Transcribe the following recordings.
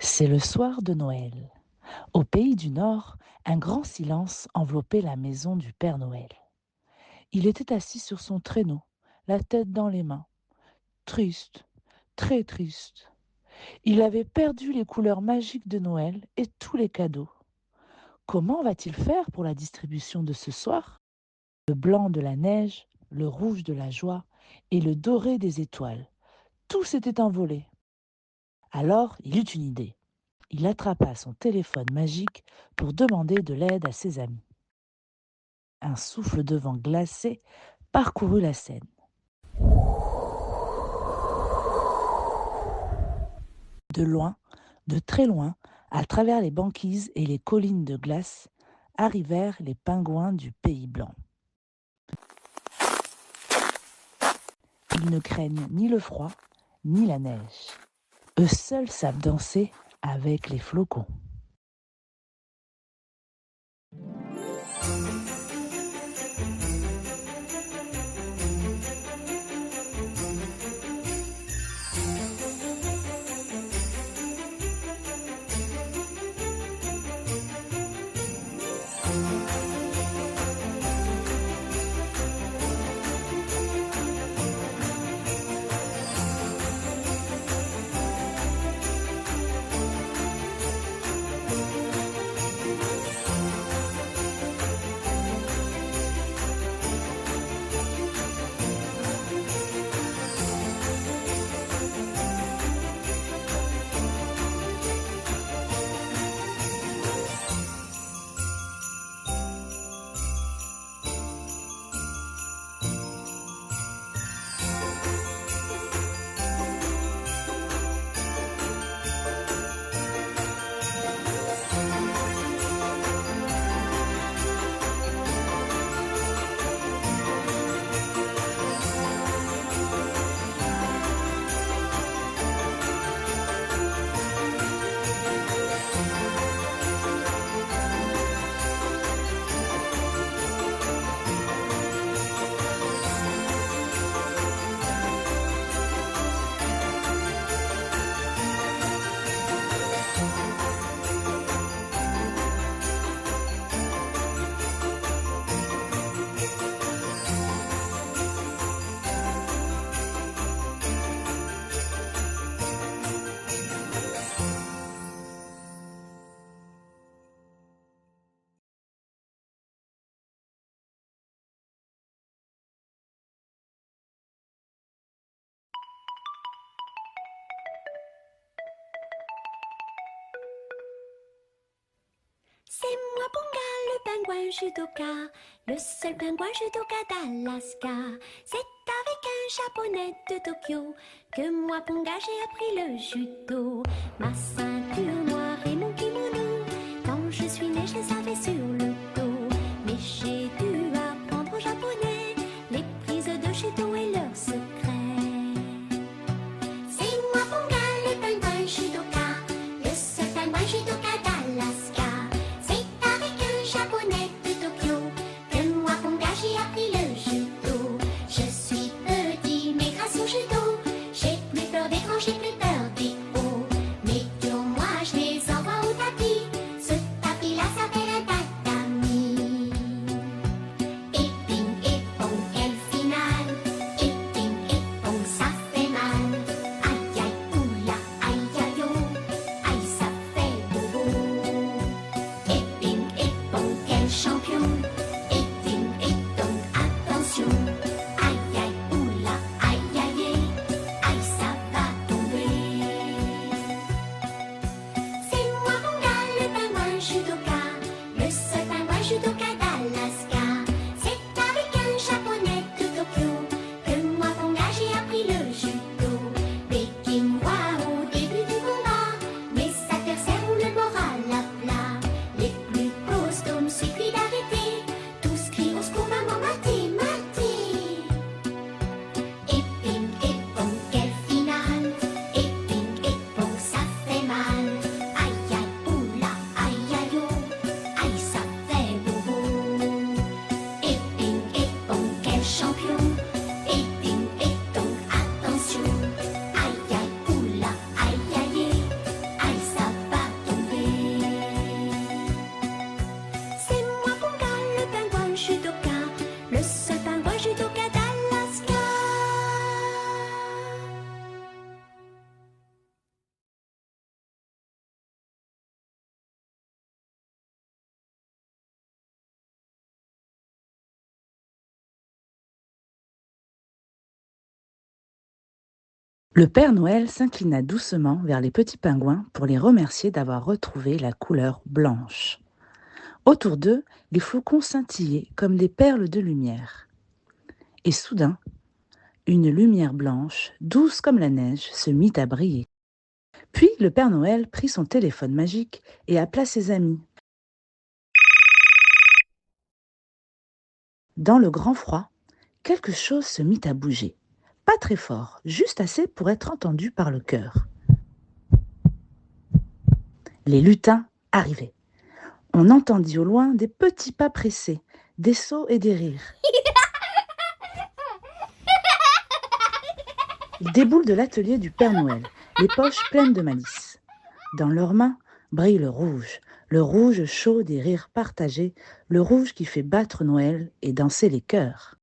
C'est le soir de Noël. Au pays du Nord, un grand silence enveloppait la maison du Père Noël. Il était assis sur son traîneau, la tête dans les mains, triste, très triste. Il avait perdu les couleurs magiques de Noël et tous les cadeaux. Comment va-t-il faire pour la distribution de ce soir? Le blanc de la neige, le rouge de la joie et le doré des étoiles. Tout s'était envolé. Alors il eut une idée. Il attrapa son téléphone magique pour demander de l'aide à ses amis. Un souffle de vent glacé parcourut la scène. De loin, de très loin, à travers les banquises et les collines de glace, arrivèrent les pingouins du Pays Blanc. Ils ne craignent ni le froid, ni la neige. Eux seuls savent danser avec les flocons. C'est moi Ponga, le pingouin judoka, le seul pingouin judoka d'Alaska. C'est avec un japonais de Tokyo que moi Ponga j'ai appris le judo. Ma ceinture noire et mon kimono, quand je suis née je les avais sur le dos. Mais j'ai dû apprendre au japonais les prises de judo et leurs secrets. C'est moi Ponga, le pingouin judoka, le seul pingouin judoka d'Alaska. Japonais de Tokyo, que moi Ponga j'ai appris le judo. Je suis petit mais grâce au judo, j'ai plus peur des grands, j'ai plus peur des hauts. Mais pour moi je les envoie au tapis, ce tapis là s'appelle un tatami. Et ping et pong, quelle finale, et ping et pong ça fait mal. Aïe aïe oula, aïe aïe oh, aïe ça fait bobo. Et ping et pong, quel champion, et ding et donc attention. Aïe aïe oula, aïe aïe aïe, aïe ça va tomber. Le Père Noël s'inclina doucement vers les petits pingouins pour les remercier d'avoir retrouvé la couleur blanche. Autour d'eux, les flocons scintillaient comme des perles de lumière. Et soudain, une lumière blanche, douce comme la neige, se mit à briller. Puis le Père Noël prit son téléphone magique et appela ses amis. Dans le grand froid, quelque chose se mit à bouger. Pas très fort, juste assez pour être entendu par le cœur. Les lutins arrivaient. On entendit au loin des petits pas pressés, des sauts et des rires. Ils déboulent de l'atelier du Père Noël, les poches pleines de malice. Dans leurs mains brille le rouge chaud des rires partagés, le rouge qui fait battre Noël et danser les cœurs.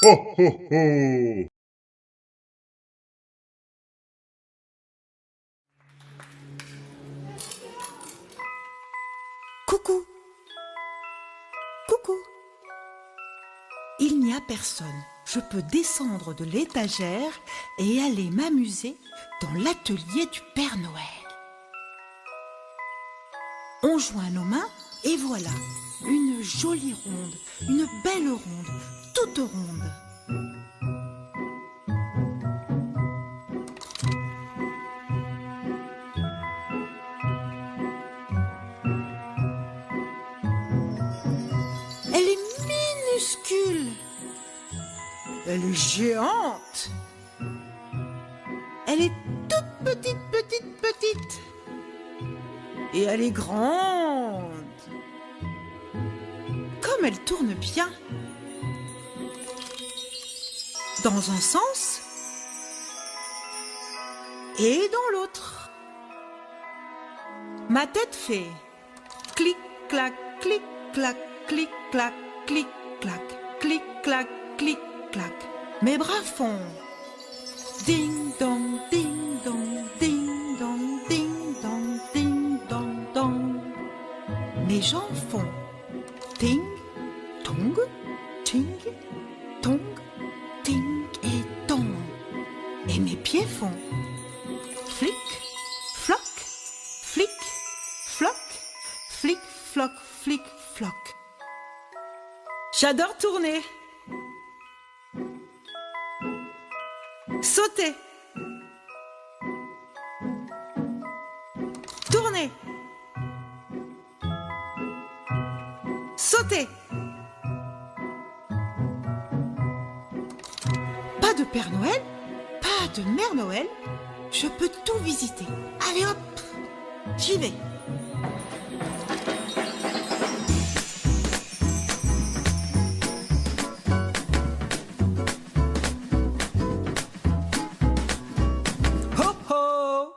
Ho ho ho! Coucou! Coucou! Il n'y a personne. Je peux descendre de l'étagère et aller m'amuser dans l'atelier du Père Noël. On joint nos mains et voilà, une jolie ronde, une belle ronde, toute ronde. Elle est minuscule. Elle est géante. Elle est toute petite, petite, petite. Et elle est grande. Comme elle tourne bien. Dans un sens et dans l'autre. Ma tête fait clic, clac, clic, clac, clic, clac, clic, clac, clic, clac, clic, clac. Mes bras font ding dong, ding dong, ding dong, ding dong, ding dong, dong. Mes jambes font ting, tong, ting, tong, ting et tong. Et mes pieds font flic, floc, flic, floc, flic, floc, flic, floc. J'adore tourner. Sauter. Tourner. Sauter. Pas de Père Noël, pas de Mère Noël, je peux tout visiter. Allez hop, j'y vais. Ho ho!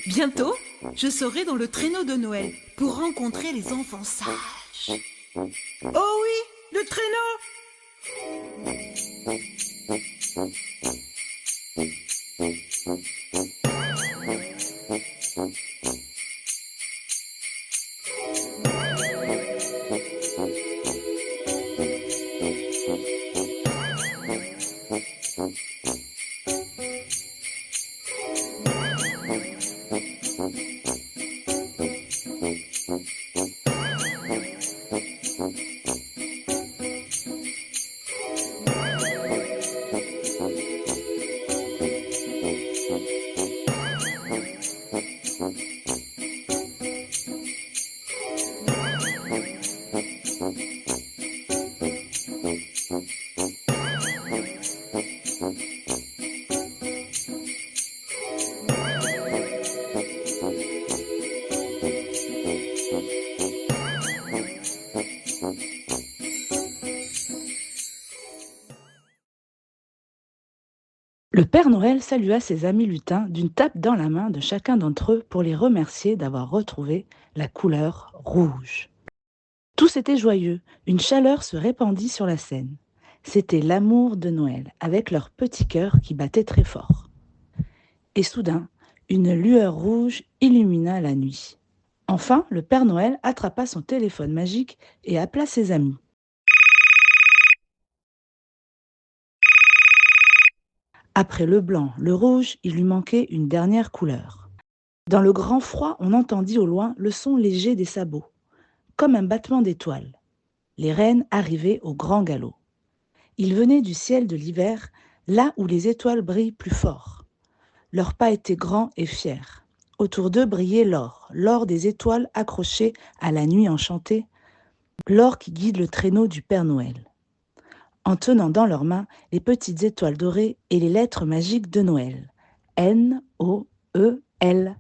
Bientôt, je serai dans le traîneau de Noël pour rencontrer les enfants sages. Oh oui, le traîneau! Le Père Noël salua ses amis lutins d'une tape dans la main de chacun d'entre eux pour les remercier d'avoir retrouvé la couleur rouge. Tous étaient joyeux, une chaleur se répandit sur la scène. C'était l'amour de Noël, avec leur petit cœur qui battait très fort. Et soudain, une lueur rouge illumina la nuit. Enfin, le Père Noël attrapa son téléphone magique et appela ses amis. Après le blanc, le rouge, il lui manquait une dernière couleur. Dans le grand froid, on entendit au loin le son léger des sabots, comme un battement d'étoiles. Les reines arrivaient au grand galop. Ils venaient du ciel de l'hiver, là où les étoiles brillent plus fort. Leurs pas étaient grands et fiers. Autour d'eux brillait l'or, l'or des étoiles accrochées à la nuit enchantée, l'or qui guide le traîneau du Père Noël. En tenant dans leurs mains les petites étoiles dorées et les lettres magiques de Noël. N-O-E-L.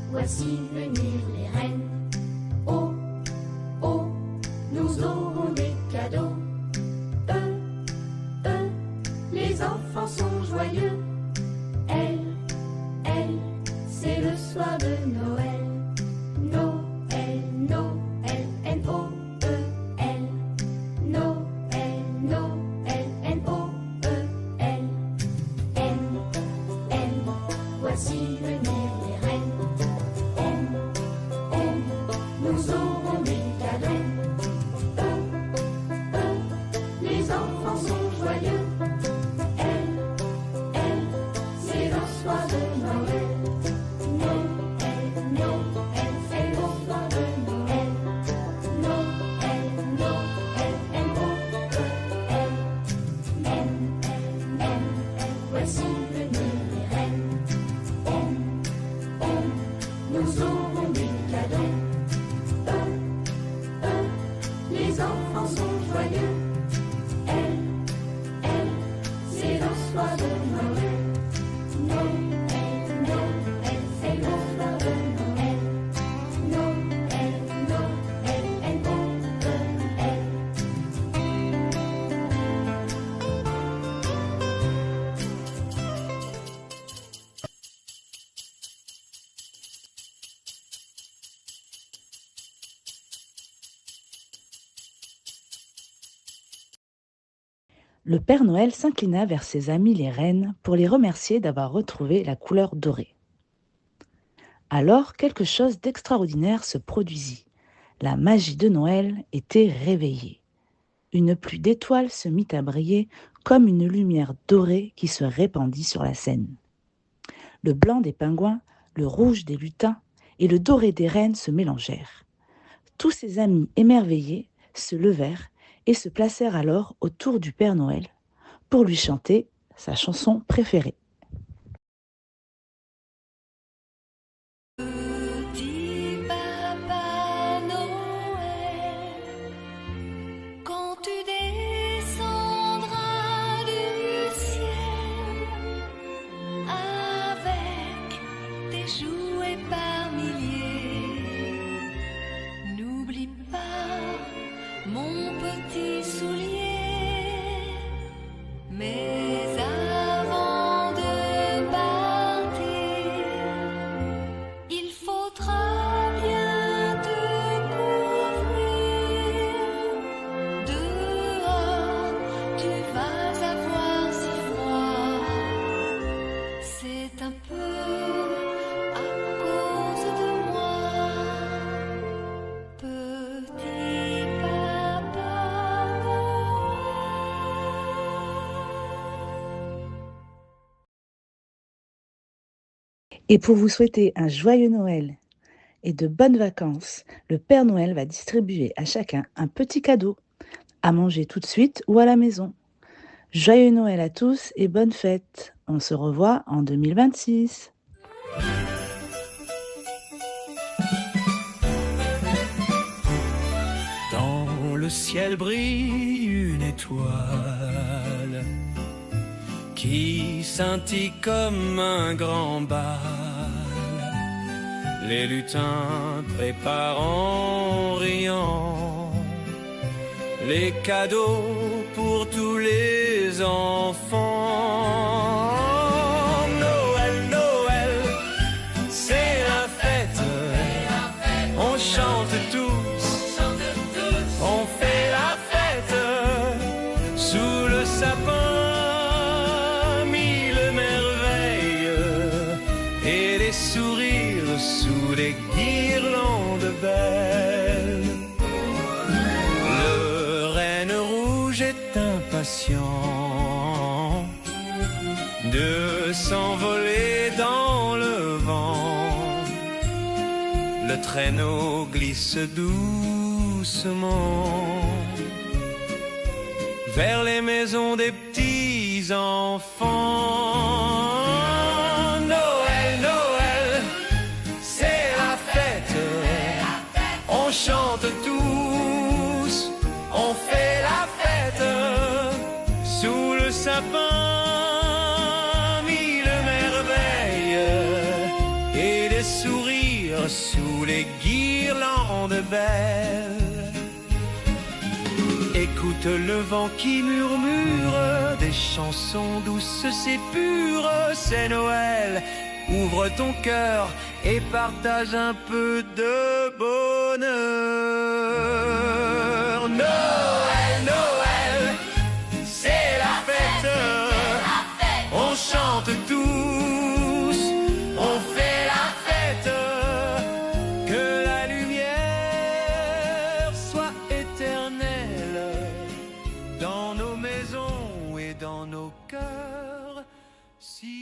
Voici venir les reines. Oh, oh, nous aurons des cadeaux. Les enfants sont joyeux. Elle, c'est le soir de Noël. Noël, Noël, N-O-E-L. Noël, Noël, N-O-E-L. Voici venir les reines. Nous aurons des cadeaux. Le Père Noël s'inclina vers ses amis les reines pour les remercier d'avoir retrouvé la couleur dorée. Alors, quelque chose d'extraordinaire se produisit. La magie de Noël était réveillée. Une pluie d'étoiles se mit à briller comme une lumière dorée qui se répandit sur la scène. Le blanc des pingouins, le rouge des lutins et le doré des reines se mélangèrent. Tous ses amis émerveillés se levèrent et se placèrent alors autour du Père Noël pour lui chanter sa chanson préférée. Petit Papa Noël, quand tu descendras du ciel avec tes jouets par milliers, n'oublie pas mon petit soulier. Mais avant de partir, il faudra bien te couvrir. Dehors, tu vas avoir si froid. C'est un peu à cause de moi, petit Papa Et pour vous souhaiter un joyeux Noël et de bonnes vacances, le Père Noël va distribuer à chacun un petit cadeau, à manger tout de suite ou à la maison. Joyeux Noël à tous et bonne fête. On se revoit en 2026. Dans le ciel brille une étoile qui scintille comme un grand bal. Les lutins préparent en riant les cadeaux pour tous les enfants. Noël, Noël, c'est la fête. On chante tous, on fait la fête sous le sapin. Mille merveilles et des sourires sous les guirlandes belles. Le renne rouge est impatient de s'envoler dans le vent. Le traîneau glisse doucement vers les maisons des petits enfants. Noël, Noël, c'est la fête. On chante tous, on fait la fête sous le sapin. Mille merveilles et des sourires sous les guirlandes belles. Écoute le vent qui murmure des chansons douces et pures. C'est Noël, ouvre ton cœur et partage un peu de bonheur. Noël, Noël, c'est la fête. On chante tous, on fait la fête. Que la lumière soit éternelle dans nos maisons et dans nos cœurs. Si